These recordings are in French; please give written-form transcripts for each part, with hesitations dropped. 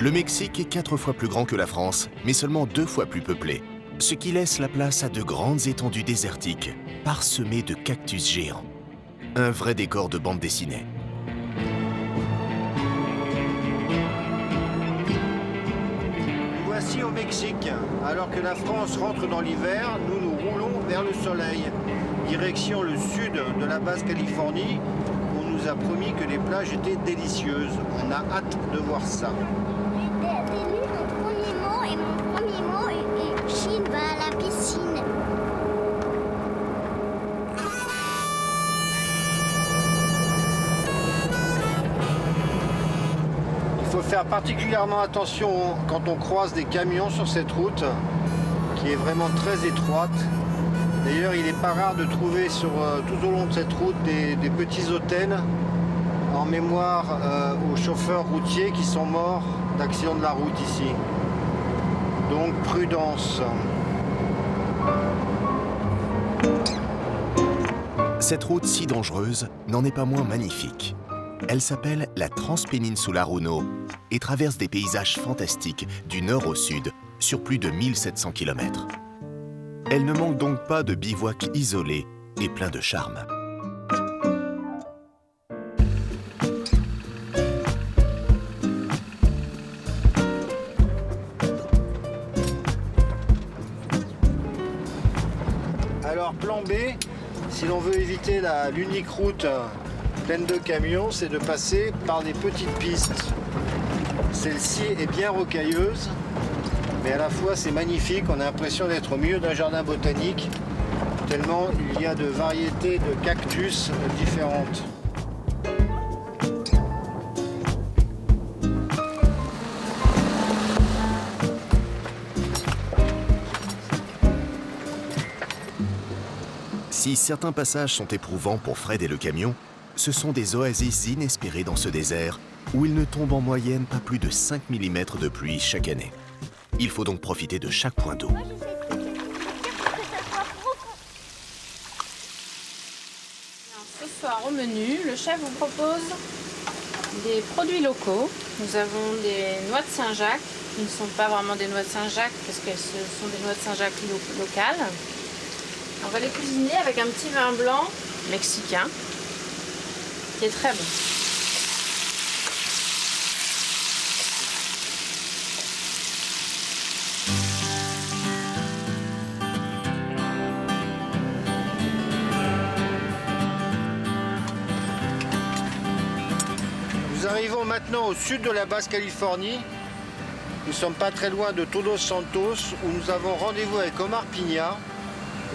Le Mexique est 4 fois plus grand que la France, mais seulement 2 fois plus peuplé, ce qui laisse la place à de grandes étendues désertiques, parsemées de cactus géants. Un vrai décor de bande dessinée. Voici au Mexique. Alors que la France rentre dans l'hiver, nous nous roulons vers le soleil. Direction le sud de la Basse-Californie, où on nous a promis que les plages étaient délicieuses. On a hâte de voir ça. J'ai lu mon premier mot et mon premier mot est Chine va à la piscine. Il faut faire particulièrement attention quand on croise des camions sur cette route, qui est vraiment très étroite. D'ailleurs, il n'est pas rare de trouver tout au long de cette route des petits hôtels en mémoire aux chauffeurs routiers qui sont morts d'accidents de la route ici. Donc prudence. Cette route si dangereuse n'en est pas moins magnifique. Elle s'appelle la Transpeninsula Runo et traverse des paysages fantastiques du nord au sud sur plus de 1700 km. Elle ne manque donc pas de bivouacs isolés et pleins de charme. Alors plan B, si l'on veut éviter l'unique route pleine de camions, c'est de passer par des petites pistes. Celle-ci est bien rocailleuse, mais à la fois c'est magnifique, on a l'impression d'être au milieu d'un jardin botanique, tellement il y a de variétés de cactus différentes. Si certains passages sont éprouvants pour Fred et le camion, ce sont des oasis inespérées dans ce désert où il ne tombe en moyenne pas plus de 5 mm de pluie chaque année. Il faut donc profiter de chaque point d'eau. Ce soir au menu, le chef vous propose des produits locaux. Nous avons des noix de Saint-Jacques, qui ne sont pas vraiment des noix de Saint-Jacques parce que ce sont des noix de Saint-Jacques locales. On va les cuisiner avec un petit vin blanc mexicain qui est très bon. Nous arrivons maintenant au sud de la Basse-Californie. Nous ne sommes pas très loin de Todos Santos où nous avons rendez-vous avec Omar Piña.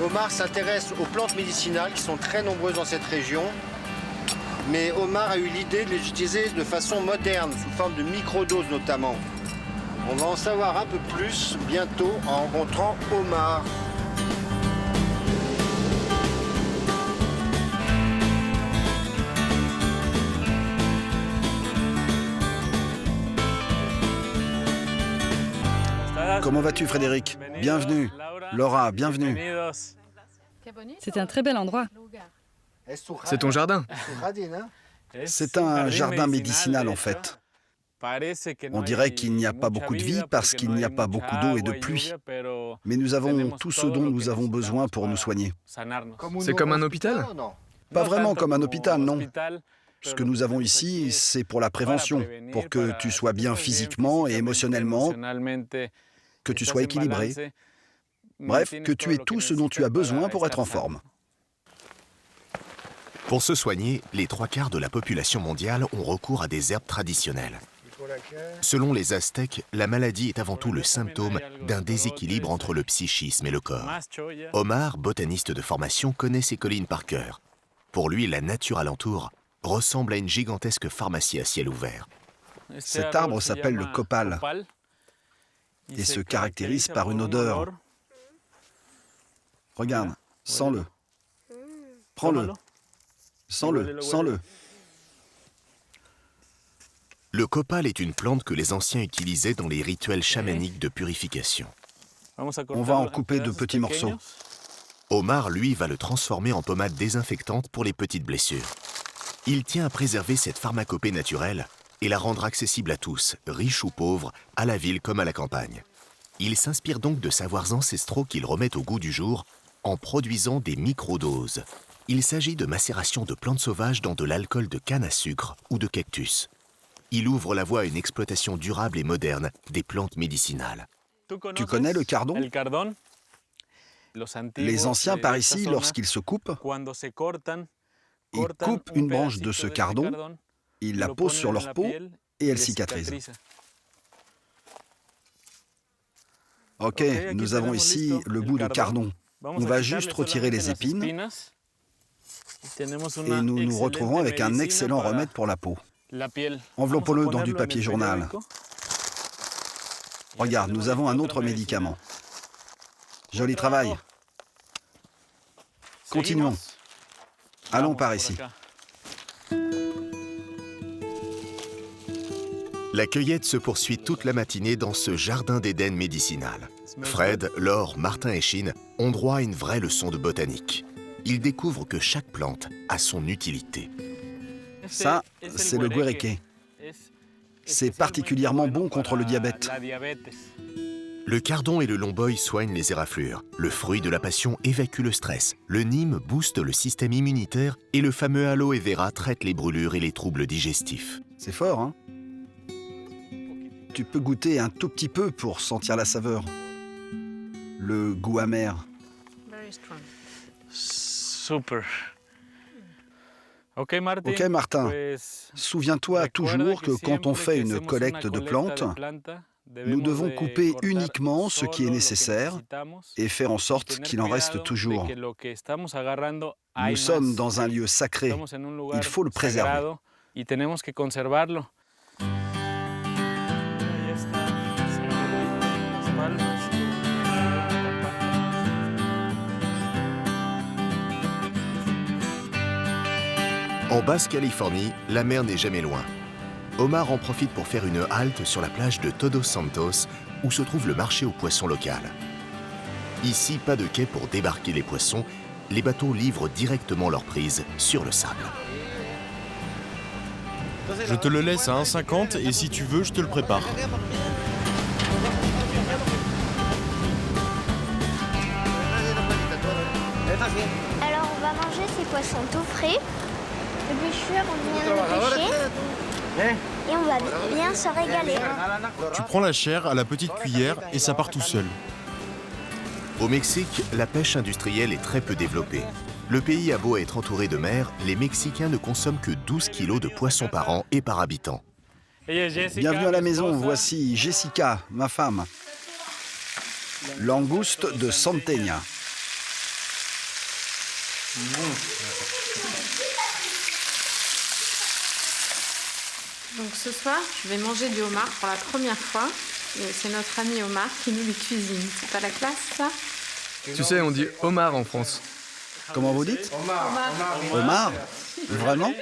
Omar s'intéresse aux plantes médicinales qui sont très nombreuses dans cette région. Mais Omar a eu l'idée de les utiliser de façon moderne, sous forme de microdoses notamment. On va en savoir un peu plus bientôt en rencontrant Omar. Comment vas-tu, Frédéric? Bienvenue. Laura, bienvenue. C'est un très bel endroit. C'est ton jardin? C'est un jardin médicinal, en fait. On dirait qu'il n'y a pas beaucoup de vie parce qu'il n'y a pas beaucoup d'eau et de pluie. Mais nous avons tout ce dont nous avons besoin pour nous soigner. C'est comme un hôpital? Pas vraiment comme un hôpital, non. Ce que nous avons ici, c'est pour la prévention, pour que tu sois bien physiquement et émotionnellement, que tu sois équilibré. Bref, que tu aies tout ce dont tu as besoin pour être en forme. Pour se soigner, les 3/4 de la population mondiale ont recours à des herbes traditionnelles. Selon les Aztèques, la maladie est avant tout le symptôme d'un déséquilibre entre le psychisme et le corps. Omar, botaniste de formation, connaît ces collines par cœur. Pour lui, la nature alentour ressemble à une gigantesque pharmacie à ciel ouvert. Cet arbre s'appelle le copal et se caractérise par une odeur. Regarde, sens-le. Prends-le. Sens-le, sens-le. Le copal est une plante que les anciens utilisaient dans les rituels chamaniques de purification. On va en couper de petits morceaux. Omar, lui, va le transformer en pommade désinfectante pour les petites blessures. Il tient à préserver cette pharmacopée naturelle et la rendre accessible à tous, riches ou pauvres, à la ville comme à la campagne. Il s'inspire donc de savoirs ancestraux qu'il remet au goût du jour en produisant des microdoses. Il s'agit de macération de plantes sauvages dans de l'alcool de canne à sucre ou de cactus. Il ouvre la voie à une exploitation durable et moderne des plantes médicinales. Tu connais le cardon? Les anciens par ici, lorsqu'ils se coupent, ils coupent une branche de ce cardon, ils la posent sur leur peau et elle cicatrise. Ok, nous avons ici le bout de cardon. On va juste retirer les épines et nous nous retrouvons avec un excellent remède pour la peau. Enveloppons-le dans du papier journal. Regarde, nous avons un autre médicament. Joli travail. Continuons. Allons par ici. La cueillette se poursuit toute la matinée dans ce jardin d'Éden médicinal. Fred, Laure, Martin et Chine ont droit à une vraie leçon de botanique. Ils découvrent que chaque plante a son utilité. Ça, c'est le guéréqué. C'est particulièrement bon contre le diabète. Le cardon et le lomboy soignent les éraflures. Le fruit de la passion évacue le stress. Le nîmes booste le système immunitaire et le fameux aloe vera traite les brûlures et les troubles digestifs. C'est fort, hein? Tu peux goûter un tout petit peu pour sentir la saveur. Le goût amer. Super. Ok, Martin. Souviens-toi toujours que quand on fait une collecte de plantes, nous devons couper uniquement ce qui est nécessaire et faire en sorte qu'il en reste toujours. Nous sommes dans un lieu sacré. Il faut le préserver. En Basse-Californie, la mer n'est jamais loin. Omar en profite pour faire une halte sur la plage de Todos Santos, où se trouve le marché aux poissons local. Ici, pas de quai pour débarquer les poissons, les bateaux livrent directement leur prise sur le sable. Je te le laisse à 1,50 et si tu veux, je te le prépare. Alors on va manger ces poissons tout frais. Le pêcheur, on vient de le pêcher. Et on va bien se régaler. Tu prends la chair à la petite cuillère et ça part tout seul. Au Mexique, la pêche industrielle est très peu développée. Le pays a beau être entouré de mer, les Mexicains ne consomment que 12 kilos de poissons par an et par habitant. Bienvenue à la maison, voici Jessica, ma femme. Langouste de Santeña. Donc ce soir, je vais manger du homard pour la première fois. Et c'est notre ami Omar qui nous le cuisine. C'est pas la classe, ça? Tu sais, on dit homard en France. Comment vous dites? Omar. Vraiment?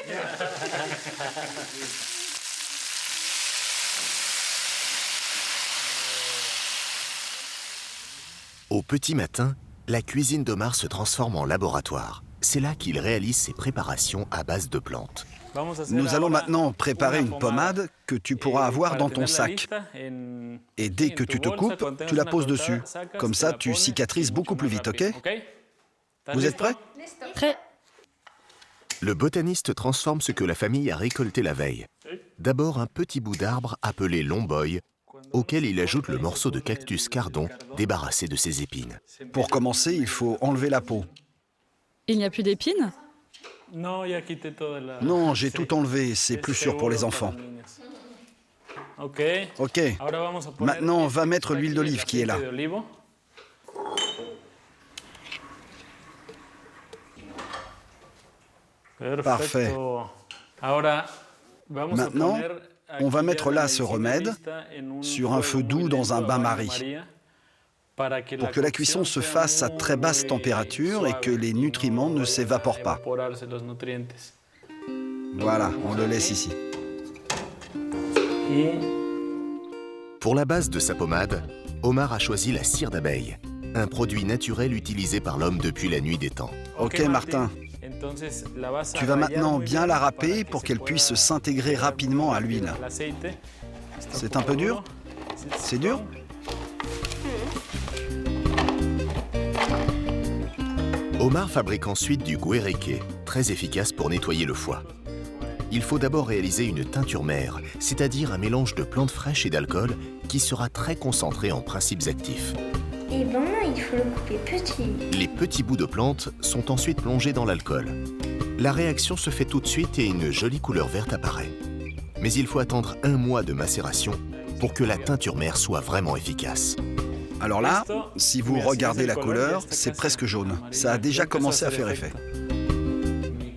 Au petit matin, la cuisine d'Omar se transforme en laboratoire. C'est là qu'il réalise ses préparations à base de plantes. Nous allons maintenant préparer une pommade que tu pourras avoir dans ton sac. Et dès que tu te coupes, tu la poses dessus. Comme ça, tu cicatrises beaucoup plus vite, ok? Vous êtes prêts? Prêt. Le botaniste transforme ce que la famille a récolté la veille. D'abord un petit bout d'arbre appelé lomboy, auquel il ajoute le morceau de cactus cardon débarrassé de ses épines. Pour commencer, il faut enlever la peau. Il n'y a plus d'épines? Non, j'ai tout enlevé, c'est plus sûr pour les enfants. Ok, maintenant on va mettre l'huile d'olive qui est là. Parfait. Maintenant, on va mettre là ce remède sur un feu doux dans un bain-marie pour que la cuisson se fasse à très basse température et que les nutriments ne s'évaporent pas. Voilà, on le laisse ici. Pour la base de sa pommade, Omar a choisi la cire d'abeille, un produit naturel utilisé par l'homme depuis la nuit des temps. Ok, Martin, Tu vas maintenant bien la râper pour qu'elle puisse s'intégrer rapidement à l'huile. C'est un peu dur? C'est dur? Omar fabrique ensuite du guéreké, très efficace pour nettoyer le foie. Il faut d'abord réaliser une teinture mère, c'est-à-dire un mélange de plantes fraîches et d'alcool qui sera très concentré en principes actifs. Et ben, il faut le couper petit. Les petits bouts de plantes sont ensuite plongés dans l'alcool. La réaction se fait tout de suite et une jolie couleur verte apparaît. Mais il faut attendre 1 mois de macération pour que la teinture mère soit vraiment efficace. Alors là, si vous regardez la couleur, c'est presque jaune. Ça a déjà commencé à faire effet.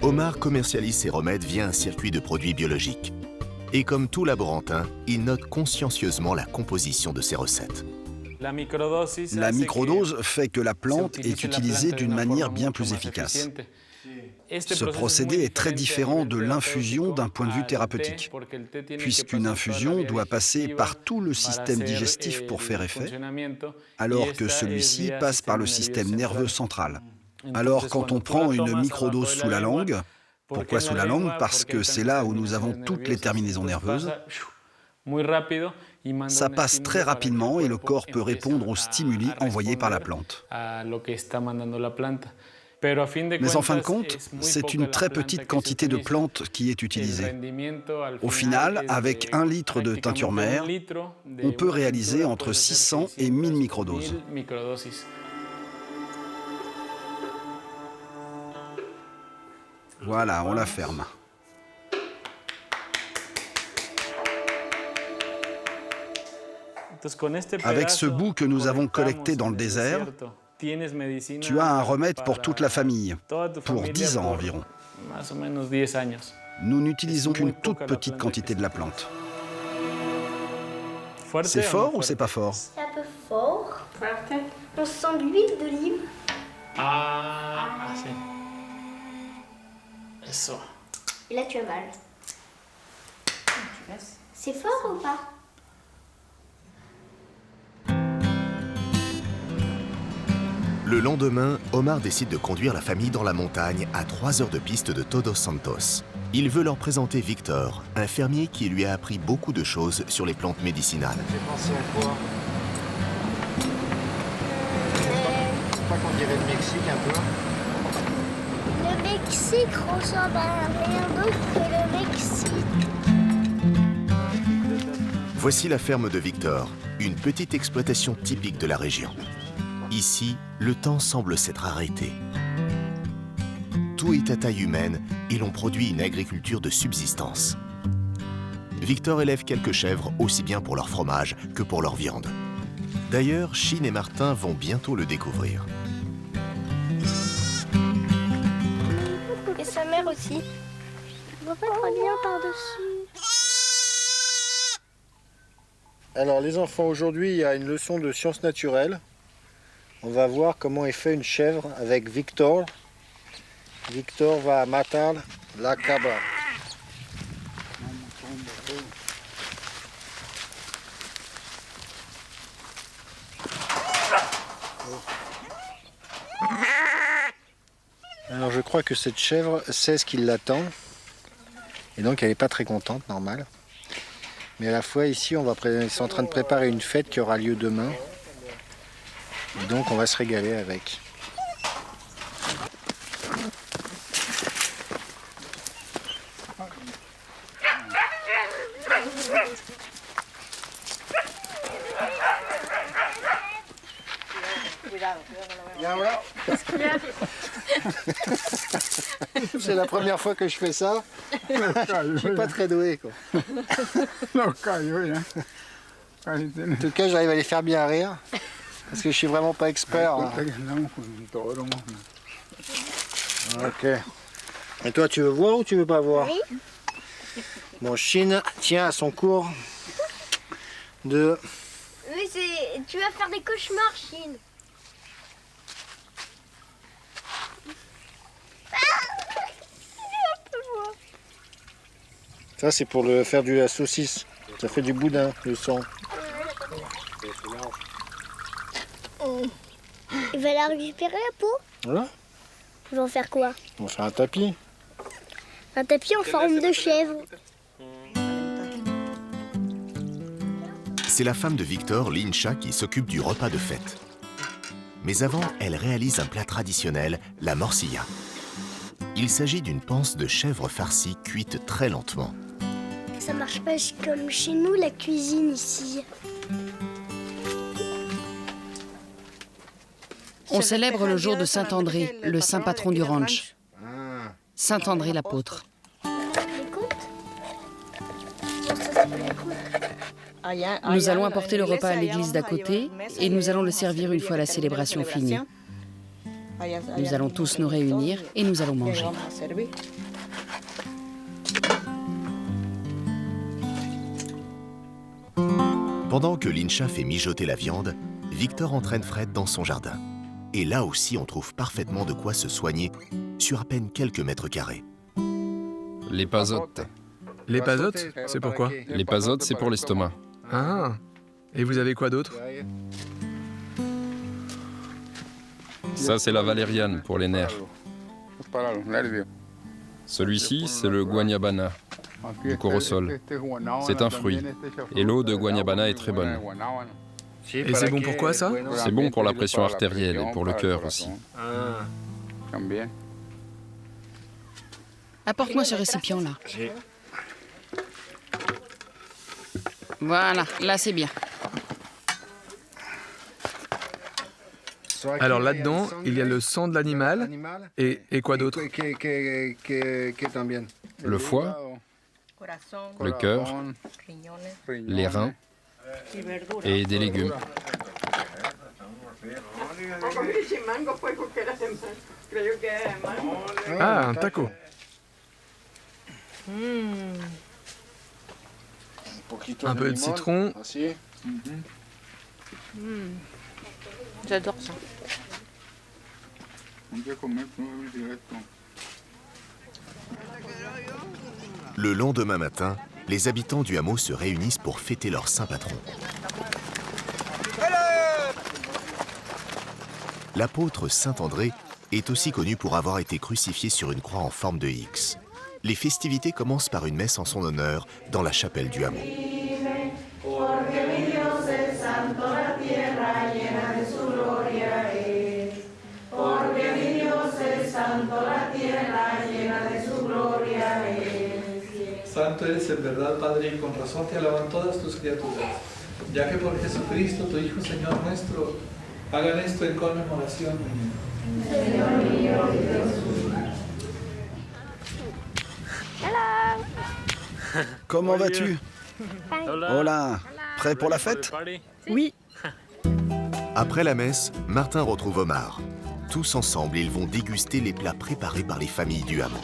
Omar commercialise ses remèdes via un circuit de produits biologiques. Et comme tout laborantin, il note consciencieusement la composition de ses recettes. La microdose fait que la plante est utilisée d'une manière bien plus efficace. Ce procédé est très différent de l'infusion d'un point de vue thérapeutique, puisqu'une infusion doit passer par tout le système digestif pour faire effet, alors que celui-ci passe par le système nerveux central. Alors quand on prend une microdose sous la langue, pourquoi sous la langue? Parce que c'est là où nous avons toutes les terminaisons nerveuses. Ça passe très rapidement et le corps peut répondre aux stimuli envoyés par la plante. Mais en fin de compte, c'est une très petite quantité de plantes qui est utilisée. Au final, avec 1 litre de teinture mère, on peut réaliser entre 600 et 1000 microdoses. Voilà, on la ferme. Avec ce bout que nous avons collecté dans le désert, tu as un remède pour toute la famille, pour 10 ans environ. Nous n'utilisons qu'une toute petite quantité de la plante. C'est fort ou c'est pas fort? C'est un peu fort. On sent de l'huile d'olive. Et là, tu as mal. C'est fort ou pas? Le lendemain, Omar décide de conduire la famille dans la montagne à 3 heures de piste de Todos Santos. Il veut leur présenter Victor, un fermier qui lui a appris beaucoup de choses sur les plantes médicinales. J'ai pensé à quoi? Je crois qu'on dirait le Mexique un peu. Le Mexique ressemble à rien d'autre que le Mexique. Voici la ferme de Victor, une petite exploitation typique de la région. Ici, le temps semble s'être arrêté. Tout est à taille humaine et l'on produit une agriculture de subsistance. Victor élève quelques chèvres aussi bien pour leur fromage que pour leur viande. D'ailleurs, Chine et Martin vont bientôt le découvrir. Et sa mère aussi. On voit pas très bien par-dessus. Alors les enfants, aujourd'hui il y a une leçon de sciences naturelles. On va voir comment est fait une chèvre avec Victor. Victor va matar la cabra. Alors je crois que cette chèvre sait ce qui l'attend. Et donc elle n'est pas très contente, normal. Mais à la fois ici, ils sont en train de préparer une fête qui aura lieu demain. Et donc on va se régaler avec. C'est la première fois que je fais ça. Je suis pas très doué, quoi. En tout cas, j'arrive à les faire bien rire. Parce que je suis vraiment pas expert. Hein. Ok. Et toi, tu veux voir ou tu veux pas voir? Oui. Bon, Chine tient à son cours de... Oui, tu vas faire des cauchemars, Chine. Ça, c'est pour faire de la saucisse. Ça fait du boudin, le sang. Il va la récupérer, la peau? Voilà. Ils vont faire quoi? On fait un tapis. Un tapis en forme de chèvre. C'est la femme de Victor, Lincha, qui s'occupe du repas de fête. Mais avant, elle réalise un plat traditionnel, la morcilla. Il s'agit d'une panse de chèvre farcie cuite très lentement. Ça marche pas comme chez nous, la cuisine ici. On célèbre le jour de Saint-André, le saint patron du ranch. Saint-André l'apôtre. Nous allons apporter le repas à l'église d'à côté et nous allons le servir une fois la célébration finie. Nous allons tous nous réunir et nous allons manger. Pendant que Lincha fait mijoter la viande, Victor entraîne Fred dans son jardin. Et là aussi, on trouve parfaitement de quoi se soigner sur à peine quelques mètres carrés. Les pasotes. Les pasotes, c'est pourquoi? Les pasotes, c'est pour l'estomac. Ah, et vous avez quoi d'autre? Ça, c'est la valériane pour les nerfs. Celui-ci, c'est le guanyabana, du corosol. C'est un fruit. Et l'eau de guanyabana est très bonne. Et c'est bon pour quoi, ça? C'est bon pour la pression artérielle et pour le cœur aussi. Apporte-moi ce récipient-là. Voilà, là c'est bien. Alors là-dedans, il y a le sang de l'animal et quoi d'autre? Le foie, le cœur, les reins et des légumes. Ah, un taco. Un peu de citron. J'adore ça. Le lendemain matin, les habitants du hameau se réunissent pour fêter leur saint patron. L'apôtre Saint-André est aussi connu pour avoir été crucifié sur une croix en forme de X. Les festivités commencent par une messe en son honneur dans la chapelle du hameau. Santo eres en verdad, Padre, y con razón te alaban todas tus criaturas, ya que por Jesucristo, tu Hijo, Señor nuestro, hagan esto en conmemoración mía. Señor mío y Jesús. Comment vas-tu? Hola, prêt pour la fête? Oui. Après la messe, Martin retrouve Omar. Tous ensemble, ils vont déguster les plats préparés par les familles du hameau.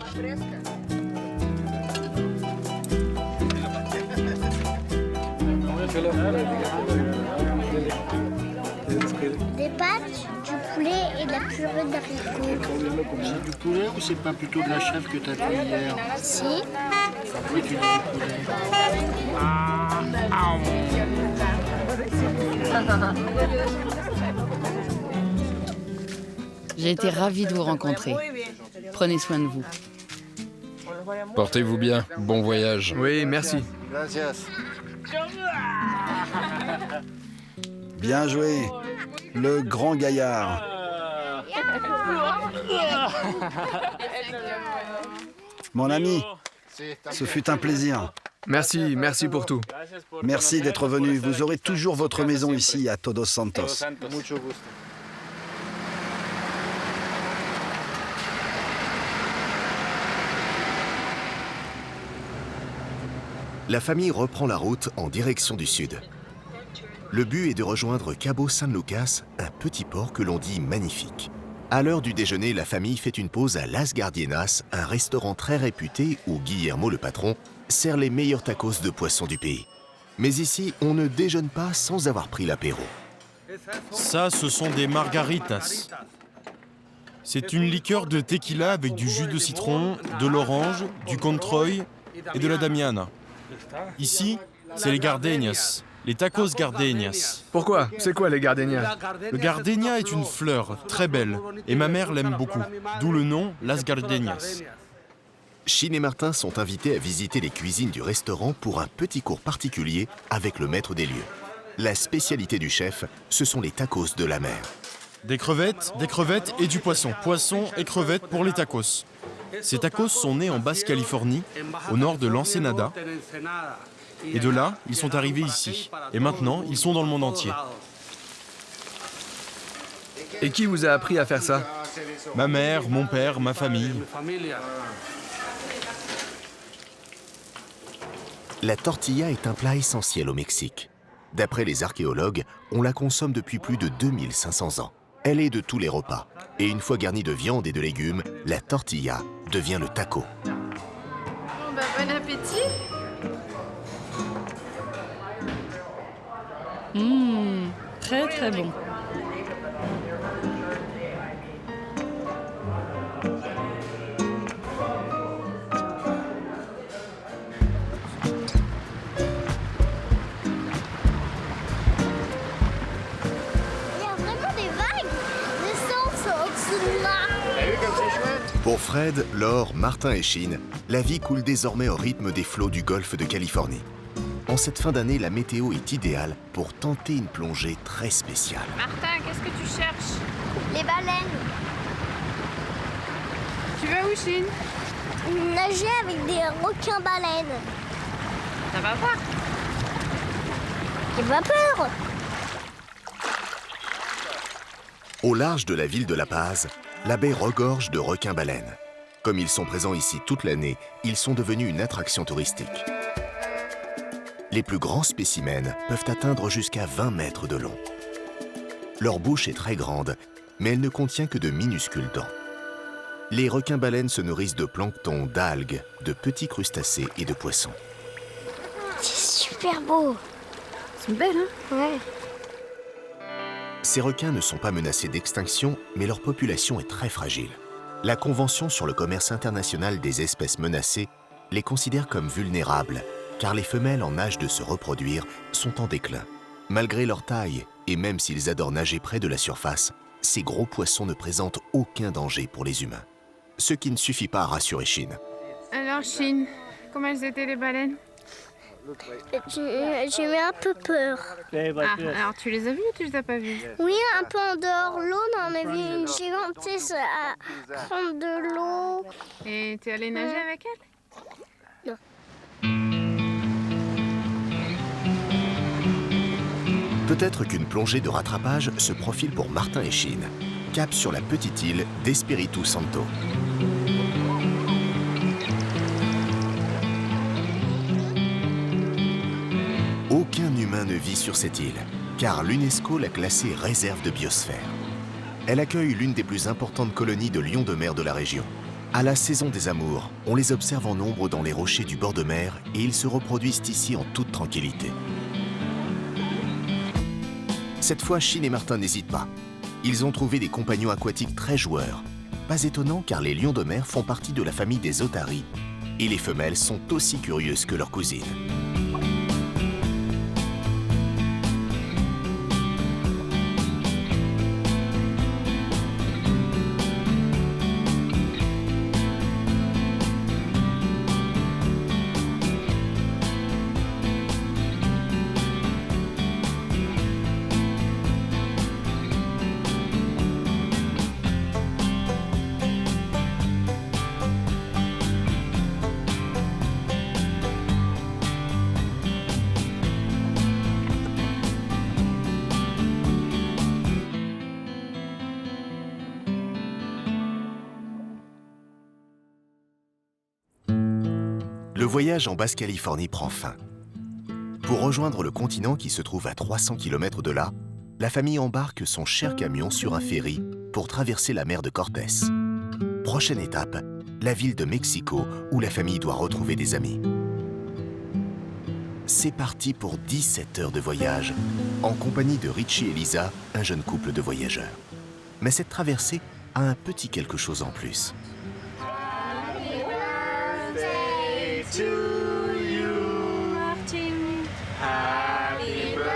Des pâtes, du poulet et de la purée d'haricots. C'est du poulet ou c'est pas plutôt de la chèvre que tu as fait hier? Si. Pourquoi tu dis du poulet? J'ai été ravie de vous rencontrer. Prenez soin de vous. Portez-vous bien, bon voyage. Oui, merci. Gracias. Bien joué, le grand gaillard. Mon ami, ce fut un plaisir. Merci, merci pour tout. Merci d'être venu. Vous aurez toujours votre maison ici à Todos Santos. Mucho gusto. La famille reprend la route en direction du sud. Le but est de rejoindre Cabo San Lucas, un petit port que l'on dit magnifique. À l'heure du déjeuner, la famille fait une pause à Las Gardienas, un restaurant très réputé où Guillermo, le patron, sert les meilleurs tacos de poisson du pays. Mais ici, on ne déjeune pas sans avoir pris l'apéro. Ça, ce sont des margaritas. C'est une liqueur de tequila avec du jus de citron, de l'orange, du controy et de la damiana. Ici, c'est les gardeñas, Les tacos gardenias. Pourquoi? C'est quoi les gardenias? Le gardenia est une fleur très belle et ma mère l'aime beaucoup, d'où le nom Las Gardenias. Chine et Martin sont invités à visiter les cuisines du restaurant pour un petit cours particulier avec le maître des lieux. La spécialité du chef, ce sont les tacos de la mer. Des crevettes et du poisson. Poisson et crevettes pour les tacos. Ces tacos sont nés en Basse-Californie, au nord de l'Ensenada. Et de là, ils sont arrivés ici. Et maintenant, ils sont dans le monde entier. Et qui vous a appris à faire ça? Ma mère, mon père, ma famille. La tortilla est un plat essentiel au Mexique. D'après les archéologues, on la consomme depuis plus de 2500 ans. Elle est de tous les repas. Et une fois garnie de viande et de légumes, la tortilla devient le taco. Bon appétit. Très très bon. Pour Fred, Laure, Martin et Chine, la vie coule désormais au rythme des flots du golfe de Californie. En cette fin d'année, la météo est idéale pour tenter une plongée très spéciale. Martin, qu'est-ce que tu cherches? Les baleines. Tu vas où, Chine? Nager avec des requins-baleines. Ça va pas? J'ai pas peur. Au large de la ville de La Paz, la baie regorge de requins-baleines. Comme ils sont présents ici toute l'année, ils sont devenus une attraction touristique. Les plus grands spécimens peuvent atteindre jusqu'à 20 mètres de long. Leur bouche est très grande, mais elle ne contient que de minuscules dents. Les requins-baleines se nourrissent de plancton, d'algues, de petits crustacés et de poissons. C'est super beau. C'est belle, hein? Ouais. Ces requins ne sont pas menacés d'extinction, mais leur population est très fragile. La Convention sur le commerce international des espèces menacées les considère comme vulnérables, car les femelles en âge de se reproduire sont en déclin. Malgré leur taille, et même s'ils adorent nager près de la surface, ces gros poissons ne présentent aucun danger pour les humains. Ce qui ne suffit pas à rassurer Chine. Alors, Chine, comment elles étaient les baleines? J'ai eu un peu peur. Ah, alors tu les as vues ou tu les as pas vues? Oui, un peu en dehors l'eau, on en a vu une gigantesque à prendre de l'eau. Et tu es allée nager avec elle? Peut-être qu'une plongée de rattrapage se profile pour Martin et Chine. Cap sur la petite île d'Espiritu Santo. Aucun humain ne vit sur cette île, car l'UNESCO l'a classée réserve de biosphère. Elle accueille l'une des plus importantes colonies de lions de mer de la région. À la saison des amours, on les observe en nombre dans les rochers du bord de mer et ils se reproduisent ici en toute tranquillité. Cette fois, Chine et Martin n'hésitent pas. Ils ont trouvé des compagnons aquatiques très joueurs. Pas étonnant car les lions de mer font partie de la famille des otaries et les femelles sont aussi curieuses que leurs cousines. Le voyage en Basse-Californie prend fin. Pour rejoindre le continent qui se trouve à 300 km de là, la famille embarque son cher camion sur un ferry pour traverser la mer de Cortés. Prochaine étape, la ville de Mexico où la famille doit retrouver des amis. C'est parti pour 17 heures de voyage, en compagnie de Richie et Lisa, un jeune couple de voyageurs. Mais cette traversée a un petit quelque chose en plus. To you, Martin. Happy birthday.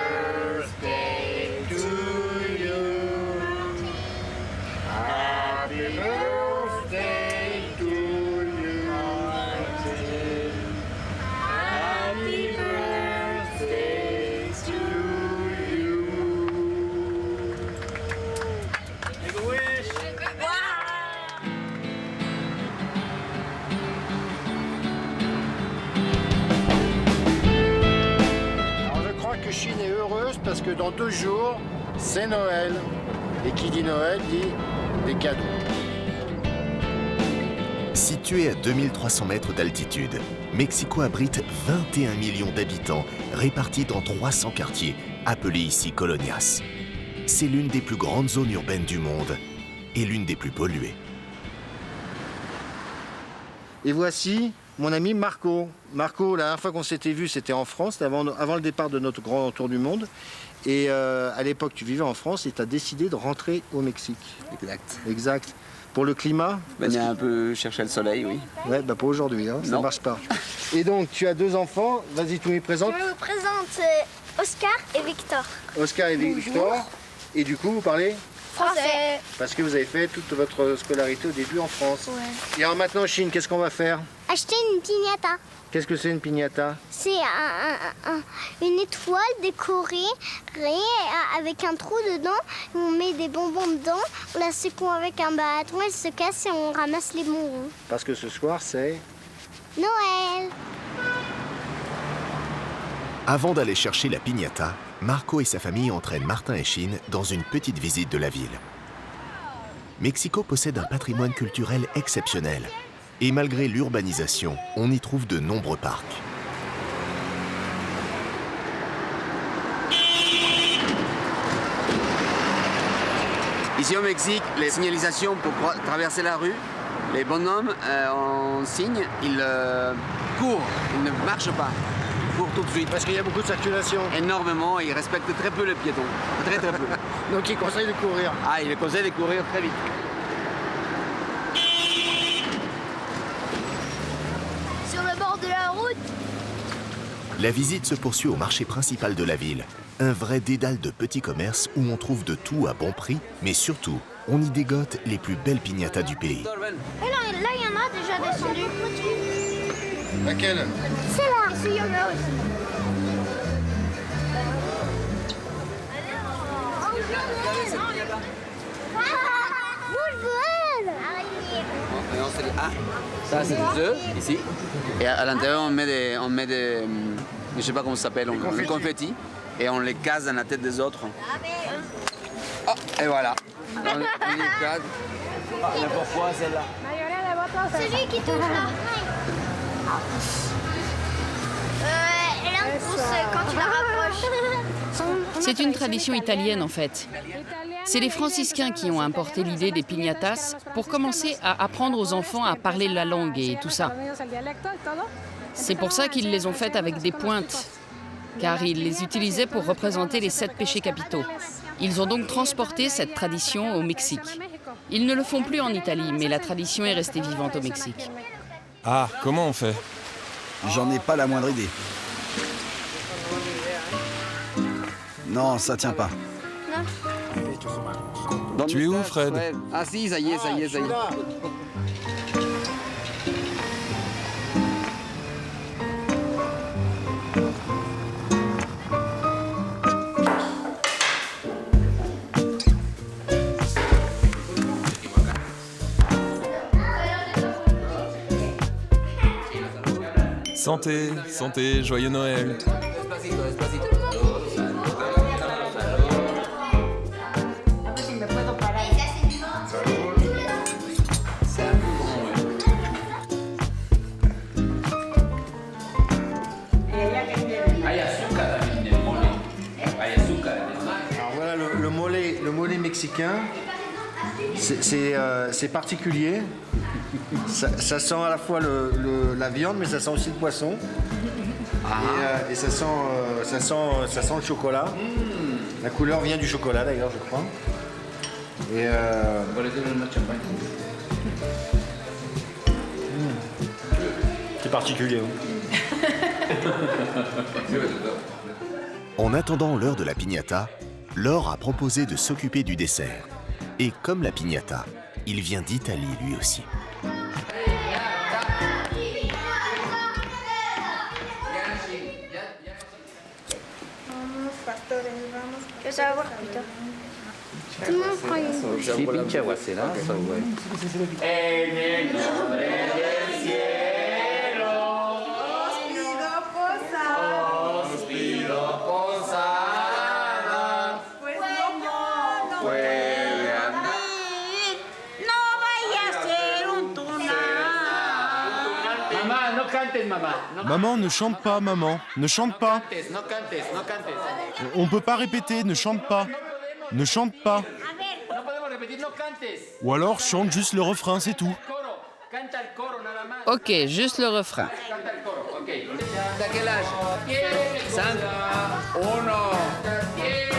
que Chine est heureuse parce que dans 2 jours, c'est Noël. Et qui dit Noël dit des cadeaux. Situé à 2300 mètres d'altitude, Mexico abrite 21 millions d'habitants répartis dans 300 quartiers, appelés ici colonias. C'est l'une des plus grandes zones urbaines du monde et l'une des plus polluées. Et voici mon ami Marco. Marco, la dernière fois qu'on s'était vu, c'était en France, avant le départ de notre grand tour du monde. Et à l'époque, tu vivais en France et tu as décidé de rentrer au Mexique. Exact. Exact. Pour le climat? Venir un peu chercher le soleil, oui. Ouais, bah pas aujourd'hui, hein, ça ne marche pas. Et donc, tu as 2 enfants. Vas-y, tu les présentes. Je vous présente Oscar et Victor. Oscar et Victor. Et du coup, vous parlez Français. Parce que vous avez fait toute votre scolarité au début en France. Ouais. Et alors maintenant, Chine, qu'est-ce qu'on va faire? Acheter une piñata. Qu'est-ce que c'est une piñata? C'est une étoile décorée avec un trou dedans. On met des bonbons dedans. On la secoue avec un bâton, elle se casse et on ramasse les bonbons. Parce que ce soir, c'est Noël. Avant d'aller chercher la piñata, Marco et sa famille entraînent Martin et Chine dans une petite visite de la ville. Mexico possède un patrimoine culturel exceptionnel. Et malgré l'urbanisation, on y trouve de nombreux parcs. Ici au Mexique, les signalisations pour traverser la rue, les bonhommes en signe, ils courent, ils ne marchent pas. Ils courent tout de suite. parce qu'il y a beaucoup de circulation. Énormément, ils respectent très peu les piétons. Très très peu. Donc ils conseillent de courir. Ah, ils conseillent de courir très vite. Sur le bord de la route. La visite se poursuit au marché principal de la ville, un vrai dédale de petits commerces où on trouve de tout à bon prix, mais surtout, on y dégote les plus belles piñatas du pays. Et là, il y en a déjà descendu. Laquelle? C'est là. Ici, il y en a aussi. Ça c'est des œufs ici. Et à l'intérieur on met des je sais pas comment ça s'appelle, des confettis et on les casse dans la tête des autres. Oh, et voilà. On les casse. Ah, mais pourquoi celle-là? C'est lui qui touche là. Elle a un pouce quand tu la rapproches. C'est une tradition italienne en fait. C'est les franciscains qui ont importé l'idée des piñatas pour commencer à apprendre aux enfants à parler la langue et tout ça. C'est pour ça qu'ils les ont faites avec des pointes, car ils les utilisaient pour représenter les 7 péchés capitaux. Ils ont donc transporté cette tradition au Mexique. Ils ne le font plus en Italie, mais la tradition est restée vivante au Mexique. Ah, comment on fait? J'en ai pas la moindre idée. Non, ça tient pas. Tu es où, Fred? Ah si, ça y est. Santé, santé, joyeux Noël. Alors voilà le mollet mexicain. C'est particulier. Ça sent à la fois la viande, mais ça sent aussi le poisson. Et ça sent le chocolat. La couleur vient du chocolat d'ailleurs, je crois. Et c'est particulier. En attendant l'heure de la piñata, Laure a proposé de s'occuper du dessert. Et comme la piñata, il vient d'Italie lui aussi. Ça va voir plus tard. Tout le monde prend une. Sí, pinche aguacerazo, güey. En el nombre del cielo os pido posar. Maman, ne chante pas, maman. Ne chante pas. On peut pas répéter, ne chante pas. Ne chante pas. Ou alors chante juste le refrain, c'est tout. Ok, juste le refrain. T'as quel âge 5, 1, 2,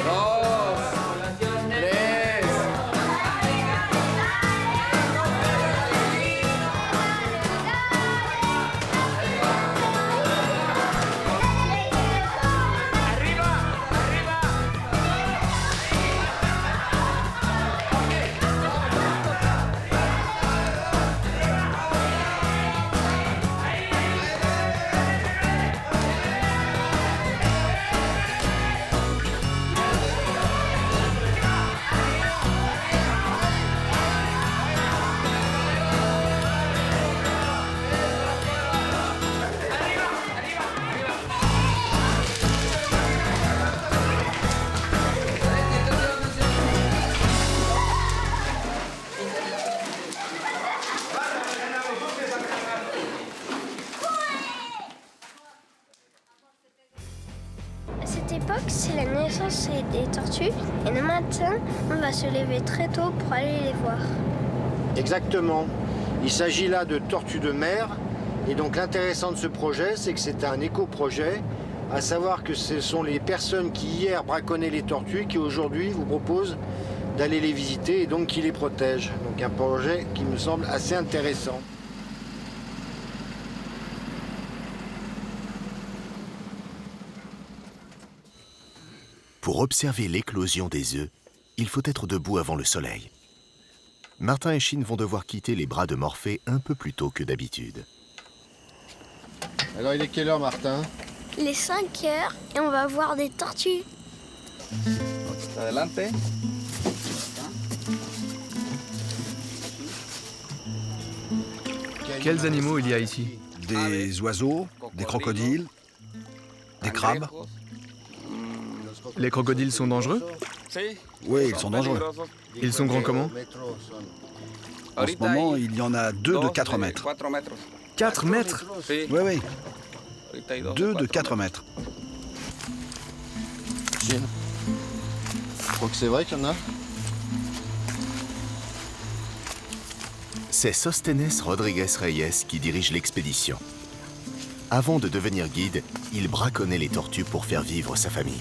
3. À cette époque, c'est la naissance des tortues et le matin, on va se lever très tôt pour aller les voir. Exactement. Il s'agit là de tortues de mer. Et donc l'intéressant de ce projet, c'est que c'est un éco-projet, à savoir que ce sont les personnes qui hier braconnaient les tortues qui aujourd'hui vous proposent d'aller les visiter et donc qui les protègent. Donc un projet qui me semble assez intéressant. Pour observer l'éclosion des œufs, il faut être debout avant le soleil. Martin et Chine vont devoir quitter les bras de Morphée un peu plus tôt que d'habitude. Alors il est quelle heure, Martin? Il est 5 heures et on va voir des tortues. Adelante. Quels animaux il y a ici? Des oiseaux, des crocodiles, des crabes. Les crocodiles sont dangereux? Oui, ils sont dangereux. Ils sont grands comment? En ce moment, il y en a 2 de 4 mètres. 4 mètres? Oui, oui. 2 de 4 mètres. Je crois que c'est vrai qu'il y en a. C'est Sostenes Rodriguez Reyes qui dirige l'expédition. Avant de devenir guide, il braconnait les tortues pour faire vivre sa famille.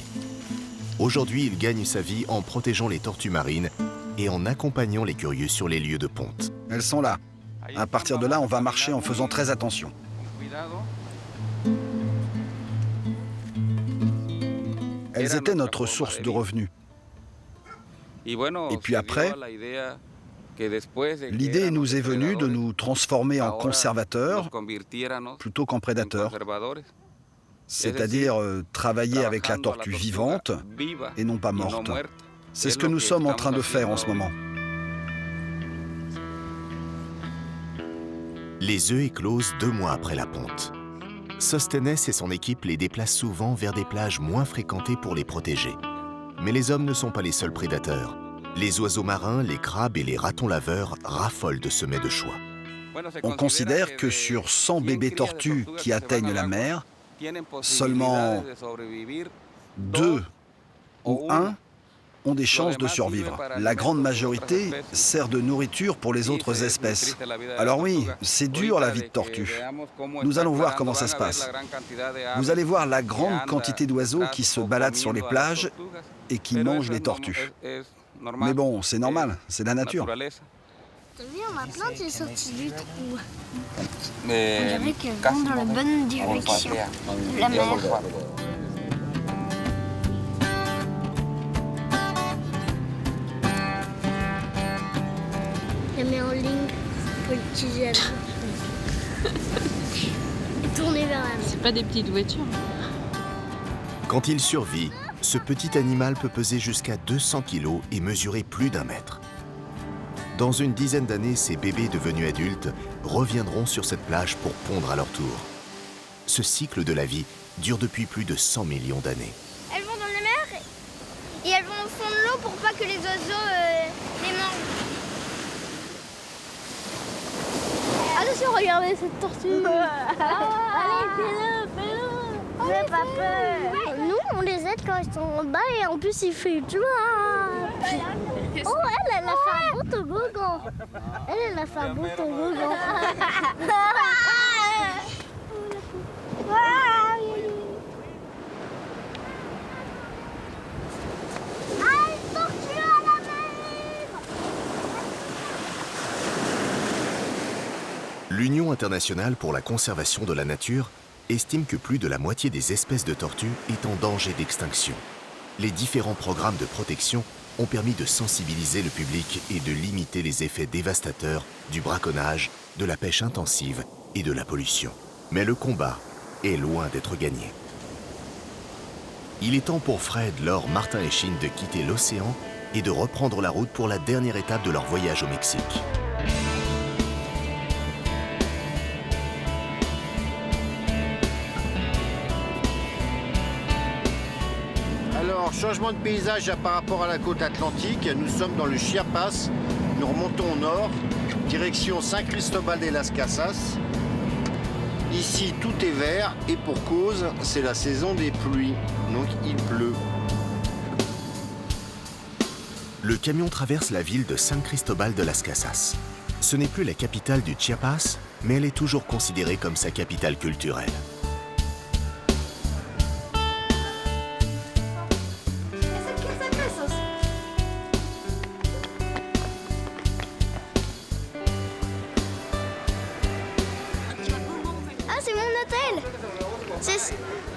Aujourd'hui, il gagne sa vie en protégeant les tortues marines et en accompagnant les curieux sur les lieux de ponte. Elles sont là. À partir de là, on va marcher en faisant très attention. Elles étaient notre source de revenus. Et puis après, l'idée nous est venue de nous transformer en conservateurs plutôt qu'en prédateurs. C'est-à-dire travailler avec la tortue vivante et non pas morte. C'est ce que nous sommes en train de faire en ce moment. Les œufs éclosent 2 mois après la ponte. Sostenes et son équipe les déplacent souvent vers des plages moins fréquentées pour les protéger. Mais les hommes ne sont pas les seuls prédateurs. Les oiseaux marins, les crabes et les ratons laveurs raffolent de ce mets de choix. On considère que sur 100 bébés tortues qui atteignent la mer, seulement 2 ou 1 ont des chances de survivre. La grande majorité sert de nourriture pour les autres espèces. Alors oui, c'est dur la vie de tortue. Nous allons voir comment ça se passe. Vous allez voir la grande quantité d'oiseaux qui se baladent sur les plages et qui mangent les tortues. Mais bon, c'est normal, c'est la nature. T'as vu, on a plein qui est sorti du trou. On dirait qu'elles vont dans la bonne direction de la mer. La mets en ligne, on peut l'utiliser à et tourner vers la mer. C'est pas des petites voitures. Quand il survit, ce petit animal peut peser jusqu'à 200 kg et mesurer plus d'1 mètre. Dans une dizaine d'années, ces bébés devenus adultes reviendront sur cette plage pour pondre à leur tour. Ce cycle de la vie dure depuis plus de 100 millions d'années. Elles vont dans la mer et elles vont au fond de l'eau pour pas que les oiseaux les mangent. Attention, regardez cette tortue. Allez, fais-le. J'ai pas peur. Nous, on les aide quand ils sont en bas et en plus, il fait du mal. Oh, elle a fait un beau toboggan. Elle a fait un beau toboggan. L'Union internationale pour la conservation de la nature estime que plus de la moitié des espèces de tortues est en danger d'extinction. Les différents programmes de protection ont permis de sensibiliser le public et de limiter les effets dévastateurs du braconnage, de la pêche intensive et de la pollution. Mais le combat est loin d'être gagné. Il est temps pour Fred, Laure, Martin et Chine de quitter l'océan et de reprendre la route pour la dernière étape de leur voyage au Mexique. Alors, changement de paysage par rapport à la côte atlantique. Nous sommes dans le Chiapas. Nous remontons au nord, direction San Cristobal de las Casas. Ici, tout est vert et pour cause, c'est la saison des pluies. Donc, il pleut. Le camion traverse la ville de San Cristobal de las Casas. Ce n'est plus la capitale du Chiapas, mais elle est toujours considérée comme sa capitale culturelle.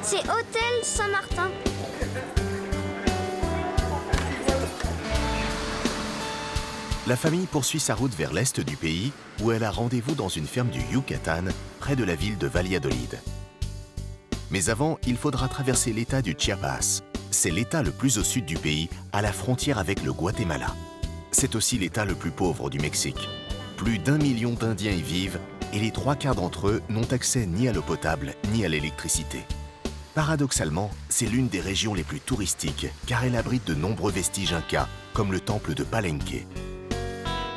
C'est Hôtel Saint-Martin. La famille poursuit sa route vers l'est du pays, où elle a rendez-vous dans une ferme du Yucatan, près de la ville de Valladolid. Mais avant, il faudra traverser l'état du Chiapas. C'est l'état le plus au sud du pays, à la frontière avec le Guatemala. C'est aussi l'état le plus pauvre du Mexique. Plus d'1 million d'Indiens y vivent, et les 3/4 d'entre eux n'ont accès ni à l'eau potable, ni à l'électricité. Paradoxalement, c'est l'une des régions les plus touristiques, car elle abrite de nombreux vestiges incas, comme le temple de Palenque.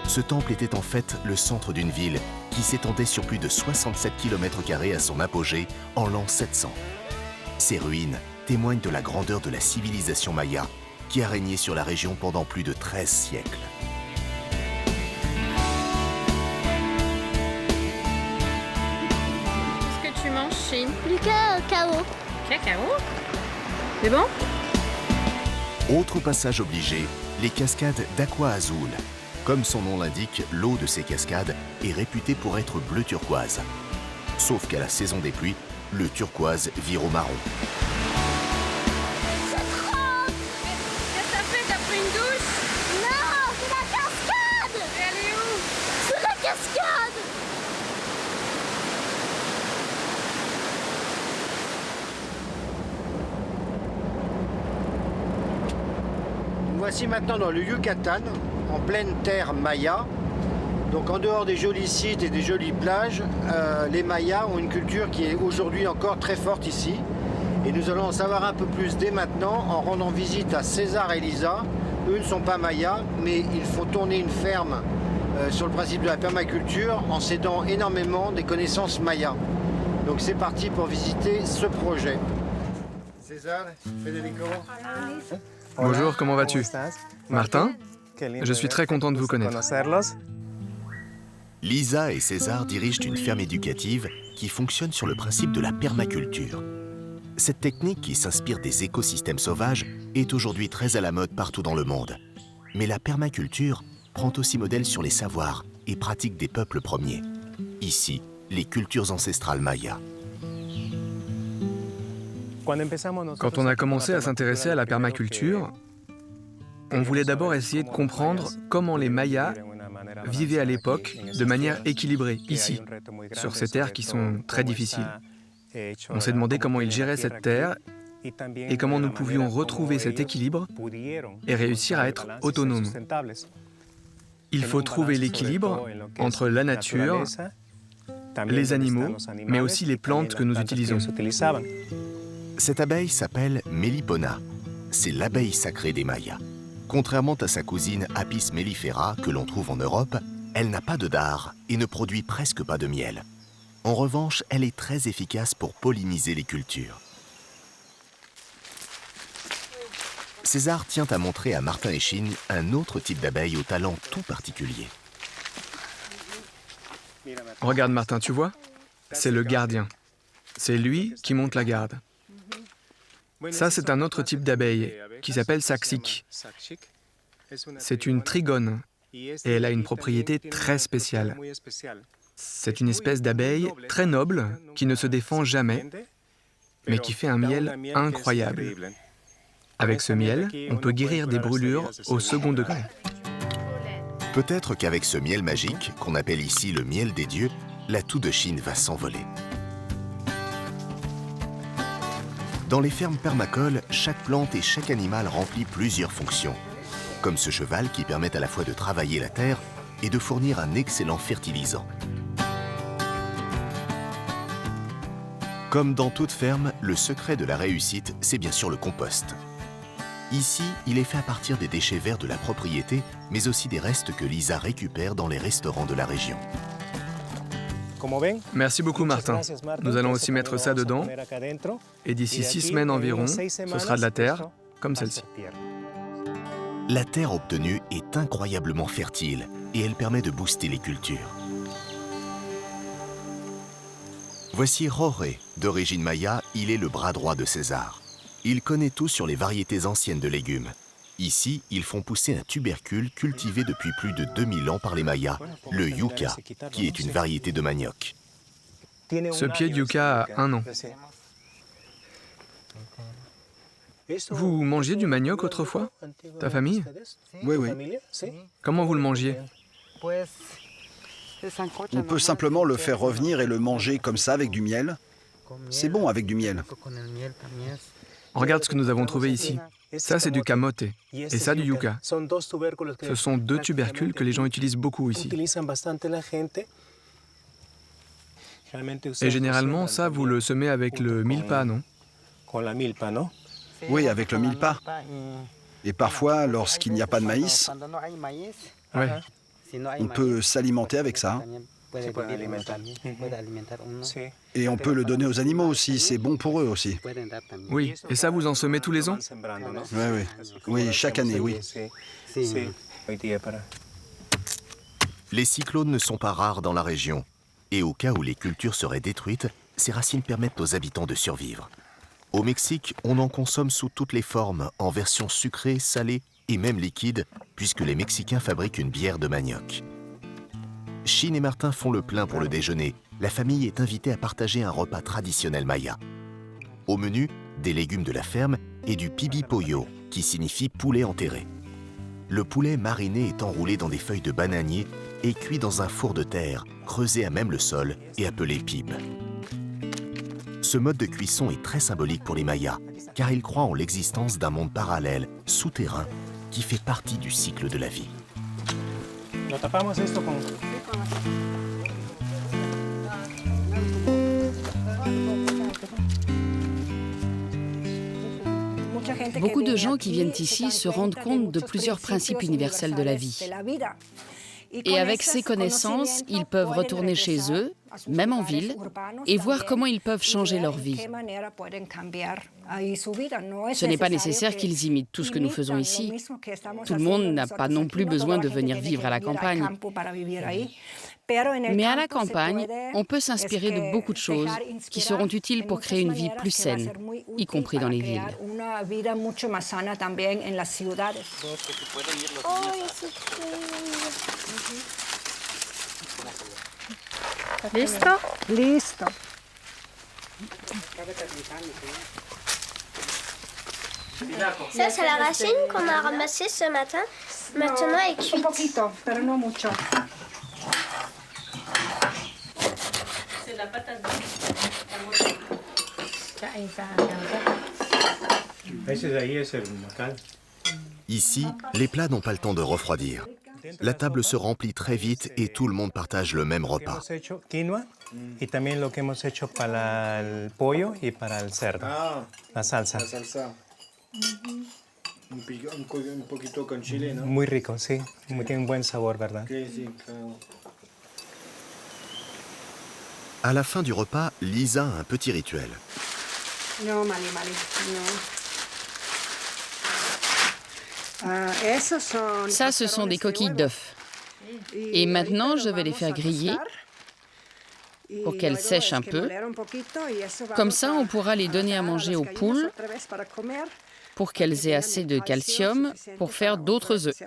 Ce temple était en fait le centre d'une ville qui s'étendait sur plus de 67 km² à son apogée en l'an 700. Ces ruines témoignent de la grandeur de la civilisation maya, qui a régné sur la région pendant plus de 13 siècles. Qu'est-ce que tu manges, Chine? Du cacao. Cacao? C'est bon? Autre passage obligé, les cascades d'Aqua Azul. Comme son nom l'indique, l'eau de ces cascades est réputée pour être bleu turquoise. Sauf qu'à la saison des pluies, le turquoise vire au marron. Qu'est-ce que t'as fait? T'as pris une douche? Non, c'est la cascade! Et elle est où? C'est la cascade! Nous voici maintenant dans le Yucatan, en pleine terre maya. Donc en dehors des jolis sites et des jolies plages, les Mayas ont une culture qui est aujourd'hui encore très forte ici. Et nous allons en savoir un peu plus dès maintenant en rendant visite à César et Lisa. Eux ne sont pas Mayas, mais ils font tourner une ferme sur le principe de la permaculture en s'aidant énormément des connaissances mayas. Donc c'est parti pour visiter ce projet. César, Federico. Bonjour, comment vas-tu? Martin, je suis très content de vous connaître. Lisa et César dirigent une ferme éducative qui fonctionne sur le principe de la permaculture. Cette technique, qui s'inspire des écosystèmes sauvages, est aujourd'hui très à la mode partout dans le monde. Mais la permaculture prend aussi modèle sur les savoirs et pratiques des peuples premiers. Ici, les cultures ancestrales mayas. Quand on a commencé à s'intéresser à la permaculture, on voulait d'abord essayer de comprendre comment les Mayas vivaient à l'époque de manière équilibrée, ici, sur ces terres qui sont très difficiles. On s'est demandé comment ils géraient cette terre et comment nous pouvions retrouver cet équilibre et réussir à être autonomes. Il faut trouver l'équilibre entre la nature, les animaux, mais aussi les plantes que nous utilisons. Cette abeille s'appelle Melipona. C'est l'abeille sacrée des Mayas. Contrairement à sa cousine Apis mellifera que l'on trouve en Europe, Elle n'a pas de dard et ne produit presque pas de miel. En revanche, elle est très efficace pour polliniser les cultures. César tient à montrer à Martin et Chine un autre type d'abeille au talent tout particulier. Regarde Martin, tu vois? C'est le gardien. C'est lui qui monte la garde. Ça, c'est un autre type d'abeille qui s'appelle saxique. C'est une trigone et elle a une propriété très spéciale. C'est une espèce d'abeille très noble qui ne se défend jamais, mais qui fait un miel incroyable. Avec ce miel, on peut guérir des brûlures au second degré. Peut-être qu'avec ce miel magique, qu'on appelle ici le miel des dieux, la toux de Chine va s'envoler. Dans les fermes permacoles, chaque plante et chaque animal remplit plusieurs fonctions, comme ce cheval qui permet à la fois de travailler la terre et de fournir un excellent fertilisant. Comme dans toute ferme, le secret de la réussite, c'est bien sûr le compost. Ici, il est fait à partir des déchets verts de la propriété, mais aussi des restes que Lisa récupère dans les restaurants de la région. Merci beaucoup Martin. Nous allons aussi mettre ça dedans. Et d'ici 6 semaines environ, ce sera de la terre, comme celle-ci. La terre obtenue est incroyablement fertile et elle permet de booster les cultures. Voici Jorge, d'origine maya, il est le bras droit de César. Il connaît tout sur les variétés anciennes de légumes. Ici, ils font pousser un tubercule cultivé depuis plus de 2000 ans par les Mayas, le yucca, qui est une variété de manioc. Ce pied de yucca a 1 an. Vous mangiez du manioc autrefois, ta famille? Oui. Comment vous le mangiez? On peut simplement le faire revenir et le manger comme ça avec du miel. C'est bon avec du miel. Regarde ce que nous avons trouvé ici. Ça, c'est du camote et ça, du yucca. Ce sont 2 tubercules que les gens utilisent beaucoup ici. Et généralement, ça, vous le semez avec le milpa, non? Oui, avec le milpa. Et parfois, lorsqu'il n'y a pas de maïs, ouais. On peut s'alimenter avec ça. Et on peut le donner aux animaux aussi, c'est bon pour eux aussi. Oui, et ça, vous en semez tous les ans? Oui, chaque année, oui. Les cyclones ne sont pas rares dans la région. Et au cas où les cultures seraient détruites, ces racines permettent aux habitants de survivre. Au Mexique, on en consomme sous toutes les formes, en version sucrée, salée et même liquide, puisque les Mexicains fabriquent une bière de manioc. Chine et Martin font le plein pour le déjeuner. La famille est invitée à partager un repas traditionnel maya. Au menu, des légumes de la ferme et du pibi pollo, qui signifie poulet enterré. Le poulet mariné est enroulé dans des feuilles de bananier et cuit dans un four de terre, creusé à même le sol et appelé pib. Ce mode de cuisson est très symbolique pour les Mayas, car ils croient en l'existence d'un monde parallèle, souterrain, qui fait partie du cycle de la vie. Beaucoup de gens qui viennent ici se rendent compte de plusieurs principes universels de la vie. Et avec ces connaissances, ils peuvent retourner chez eux, même en ville, et voir comment ils peuvent changer leur vie. Ce n'est pas nécessaire qu'ils imitent tout ce que nous faisons ici. Tout le monde n'a pas non plus besoin de venir vivre à la campagne. Mais à la campagne, on peut s'inspirer de beaucoup de choses qui seront utiles pour créer une vie plus saine, y compris dans les villes. Listo? Listo. Ça, c'est la racine qu'on a ramassée ce matin. Maintenant, elle est cuite. Un poquito, pero no mucho. C'est la patate. Ici, les plats n'ont pas le temps de refroidir. La table se remplit très vite et tout le monde partage le même repas. Y también lo que hemos hecho para el pollo y para el cerdo. La salsa. Muy rico, sí. Tiene un buen sabor, ¿verdad? À la fin du repas, Lisa a un petit rituel. No, Mali, no. Ça, ce sont des coquilles d'œufs. Et maintenant, je vais les faire griller pour qu'elles sèchent un peu. Comme ça, on pourra les donner à manger aux poules pour qu'elles aient assez de calcium pour faire d'autres œufs.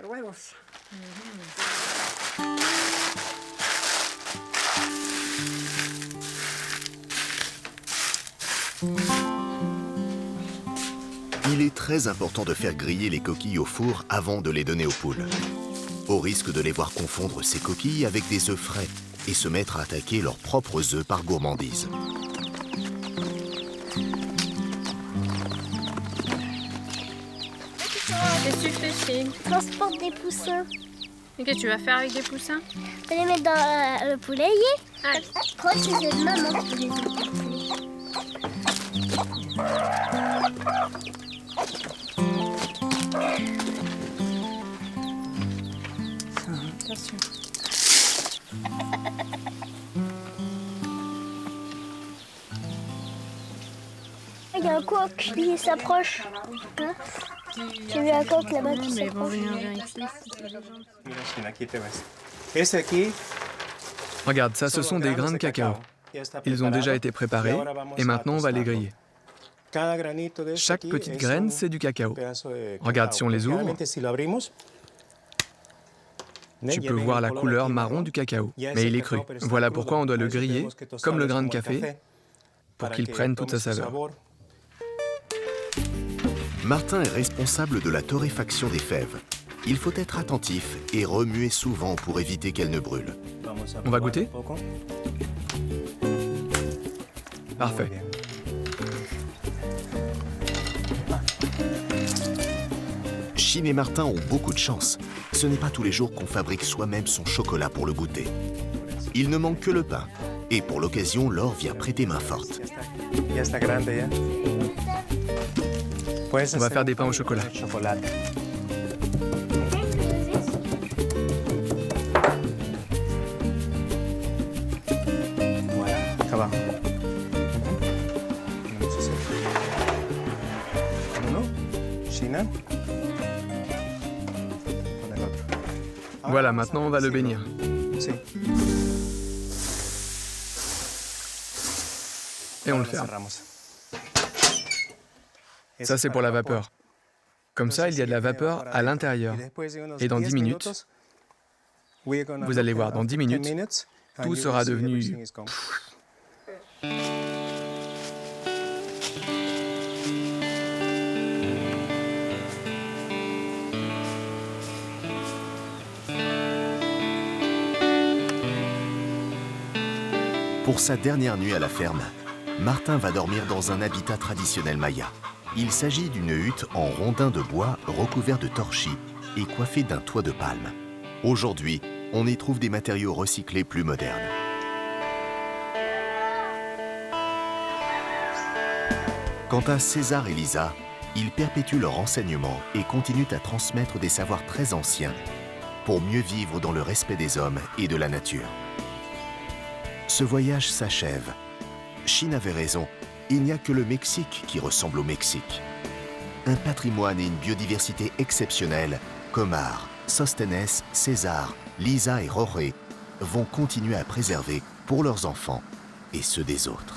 Il est très important de faire griller les coquilles au four avant de les donner aux poules. Au risque de les voir confondre ces coquilles avec des œufs frais et se mettre à attaquer leurs propres œufs par gourmandise. Qu'est-ce que tu fais, Chine? Transporte des poussins. Et qu'est-ce que tu vas faire avec des poussins? Je vais les mettre dans le poulailler. Ah. Crois que c'est de maman pour les mettre. Attention. Il y a un coq qui s'approche. Hein? J'ai vu un coq là-bas qui Mais ils vont s'approche. venir vérifier. Regarde, ça, ce sont des grains de cacao. Ils ont déjà été préparés et maintenant on va les griller. Chaque petite graine, c'est du cacao. Regarde, si on les ouvre, tu peux voir la couleur marron du cacao, mais il est cru. Voilà pourquoi on doit le griller, comme le grain de café, pour qu'il prenne toute sa saveur. Martin est responsable de la torréfaction des fèves. Il faut être attentif et remuer souvent pour éviter qu'elles ne brûlent. On va goûter? Parfait. Chine et Martin ont beaucoup de chance. Ce n'est pas tous les jours qu'on fabrique soi-même son chocolat pour le goûter. Il ne manque que le pain. Et pour l'occasion, Laure vient prêter main forte. On va faire des pains au chocolat. Voilà, maintenant on va le bénir. Et on le ferme. Ça, c'est pour la vapeur. Comme ça, il y a de la vapeur à l'intérieur. Et dans 10 minutes, vous allez voir, dans 10 minutes, tout sera devenu... Pour sa dernière nuit à la ferme, Martin va dormir dans un habitat traditionnel maya. Il s'agit d'une hutte en rondins de bois recouvert de torchis et coiffée d'un toit de palme. Aujourd'hui, on y trouve des matériaux recyclés plus modernes. Quant à César et Lisa, ils perpétuent leur enseignement et continuent à transmettre des savoirs très anciens pour mieux vivre dans le respect des hommes et de la nature. Ce voyage s'achève. Chine avait raison, il n'y a que le Mexique qui ressemble au Mexique. Un patrimoine et une biodiversité exceptionnelle, qu'Omar, Sóstenes, César, Lisa et Jorge vont continuer à préserver pour leurs enfants et ceux des autres.